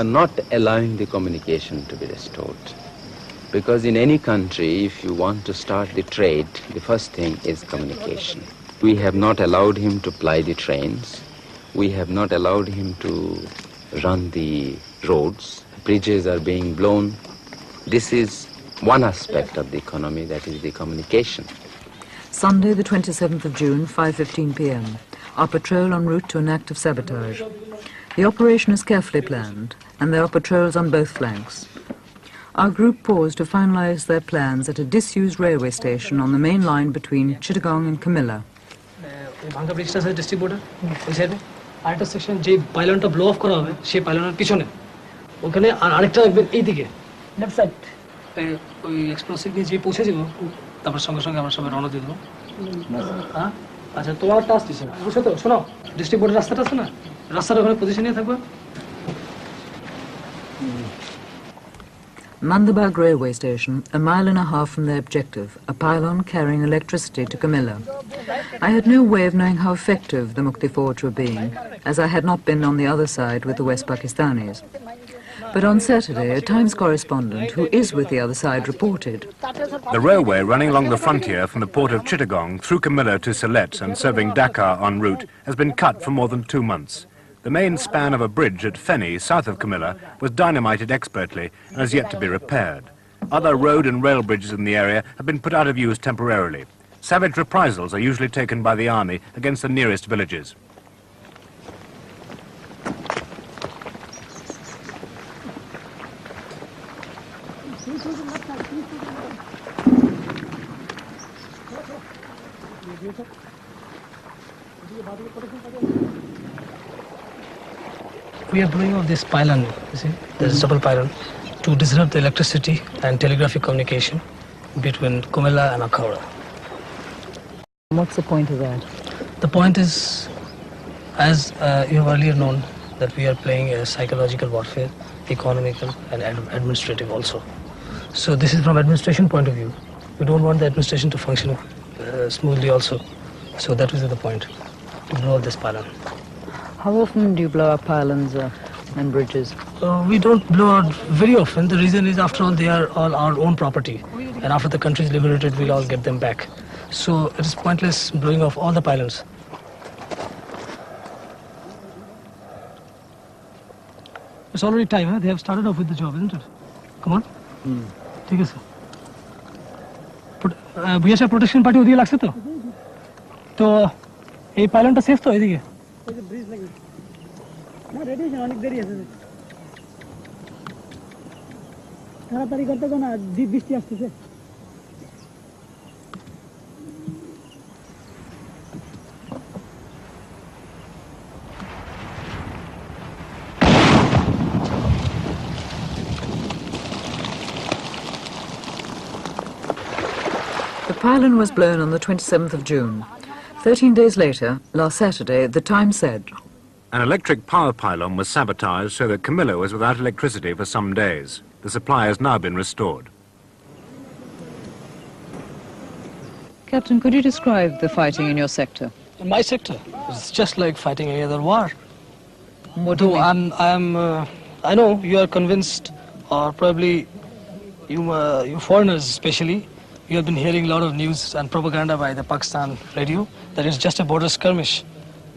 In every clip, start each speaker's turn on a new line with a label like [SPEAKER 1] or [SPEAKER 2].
[SPEAKER 1] are not allowing the communication to be restored. Because in any country, if you want to start the trade, the first thing is communication. We have not allowed him to ply the trains. We have not allowed him to run the roads. Bridges are being blown. This is one aspect of the economy, that is the communication.
[SPEAKER 2] Sunday, the 27th of June, 5:15 p.m. Our patrol en route to an act of sabotage. The operation is carefully planned, and there are patrols on both flanks. Our group paused to finalize their plans at a disused railway station on the main line between Chittagong and Camilla.
[SPEAKER 3] ভাঙ্গা ব্রিজটা আছে district boarder ওই সাইডে আরেকটা section যে পাইলনটা blow of করা হবে সেই পাইলনের পিছনে ওখানে আর আরেকটা রাখবেন এইদিকে লেফট সাইড ওই এক্সপ্লোসিভ নিয়ে যে পৌঁছে যাব তারপর সঙ্গে সঙ্গে আমরা সবাই রওনা দিয়ে দেবো হ্যাঁ আচ্ছা তোমার টাস্ক দিছে বুঝছো তো শোনো ডিস্ট্রিক্ট বোর্ডের রাস্তাটা আছে না রাস্তার ওখানে পজিশন নিয়ে থাকবে
[SPEAKER 2] Mandabag railway station, a mile and a half from their objective, a pylon carrying electricity to Camilla. I had no way of knowing how effective the Mukti Forge were being, as I had not been on the other side with the West Pakistanis. But on Saturday, a Times correspondent who is with the other side reported.
[SPEAKER 4] The railway running along the frontier from the port of Chittagong through Camilla to Sylhet and serving Dakar en route has been cut for more than 2 months. The main span of a bridge at Feni, south of Camilla, was dynamited expertly and has yet to be repaired. Other road and rail bridges in the area have been put out of use temporarily. Savage reprisals are usually taken by the army against the nearest villages.
[SPEAKER 3] We are blowing off this pylon, you see, there's a double pylon, to disrupt the electricity and telegraphic communication between Kumela and Akhara.
[SPEAKER 2] What's the point of that?
[SPEAKER 3] The point is, as you have earlier known, that we are playing a psychological warfare, economical and administrative also. So this is from administration point of view. We don't want the administration to function smoothly also. So that was the point, to blow up this pylon.
[SPEAKER 2] How often do you blow up pylons and bridges?
[SPEAKER 3] We don't blow out very often. The reason is, after all, they are all our own property. And after the country is liberated, we'll all get them back. So it is pointless blowing off all the pylons. It's already time, huh? They have started off with the job, isn't it? Come on. Take it, sir. BSF protection party ওদিকে লাগছে তো? তো এই পাইলনটা safe তো এদিকে? Bridge লাগবে না, ready আছে, অনেক দেরি আছে, তাড়াতাড়ি করতে তো না, বৃষ্টি আসতেছে।
[SPEAKER 2] The pylon was blown on the 27th of June. 13 days later, last Saturday, the Times said,
[SPEAKER 4] An electric power pylon was sabotaged so that Camilla was without electricity for some days. The supply has now been restored.
[SPEAKER 5] Captain, could you describe the fighting in your sector?
[SPEAKER 3] In my sector, it's just like fighting any other war.
[SPEAKER 5] What do you mean?
[SPEAKER 3] I know you are convinced, or probably you foreigners especially, you have been hearing a lot of news and propaganda by the Pakistan radio that it's just a border skirmish.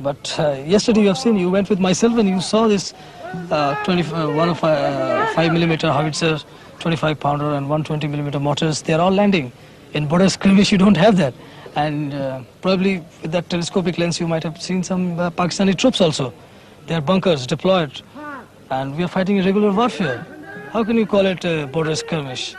[SPEAKER 3] But yesterday you have seen, you went with myself and you saw this 5mm howitzer, 25-pounder and 120mm mortars. They are all landing. In border skirmish you don't have that. And probably with that telescopic lens you might have seen some Pakistani troops also. Their bunkers deployed. And we are fighting a regular warfare. How can you call it a border skirmish?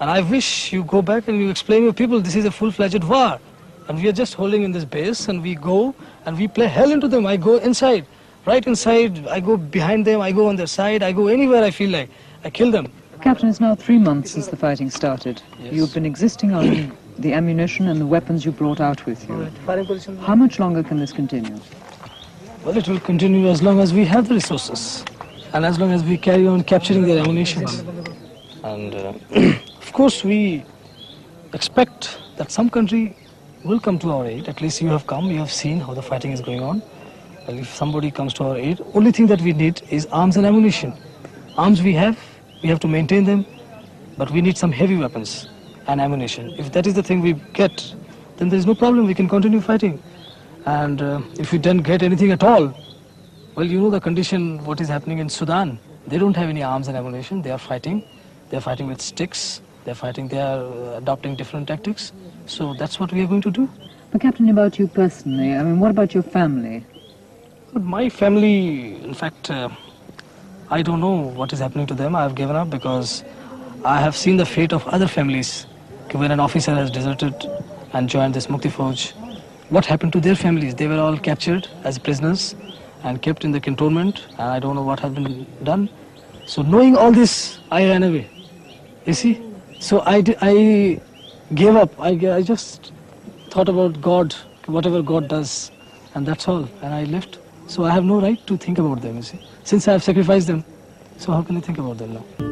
[SPEAKER 3] And I wish you go back and you explain to people this is a full-fledged war. And we are just holding in this base and we go and we play hell into them. I go inside, right inside, I go behind them, I go on their side, I go anywhere I feel like. I kill them.
[SPEAKER 5] Captain, it's now 3 months since the fighting started.
[SPEAKER 3] Yes.
[SPEAKER 5] You've been existing on the ammunition and the weapons you brought out with you.
[SPEAKER 3] Firing position.
[SPEAKER 5] How much longer can this continue?
[SPEAKER 3] Well, it will continue as long as we have the resources and as long as we carry on capturing their ammunition. And of course we expect that some country will come to our aid. At least you have come, you have seen how the fighting is going on. Well, if somebody comes to our aid, only thing that we need is arms and ammunition. arms we have to maintain them, but we need some heavy weapons and ammunition. If that is the thing we get, then there is no problem, we can continue fighting. And if we don't get anything at all, well, you know the condition, what is happening in Sudan. They don't have any arms and ammunition, they are fighting with sticks, they are adopting different tactics. So that's what we are going to do.
[SPEAKER 5] But Captain, about you personally, I mean, what about your family?
[SPEAKER 3] But my family, in fact, I don't know what is happening to them. I have given up because I have seen the fate of other families. When an officer has deserted and joined this Mukti Fauj, what happened to their families? They were all captured as prisoners and kept in the cantonment, and I don't know what has been done. So knowing all this, I ran away. You see? So I gave up. I just thought about God, whatever God does, and that's all. And I left. So I have no right to think about them, you see. Since I have sacrificed them, so how can I think about them now?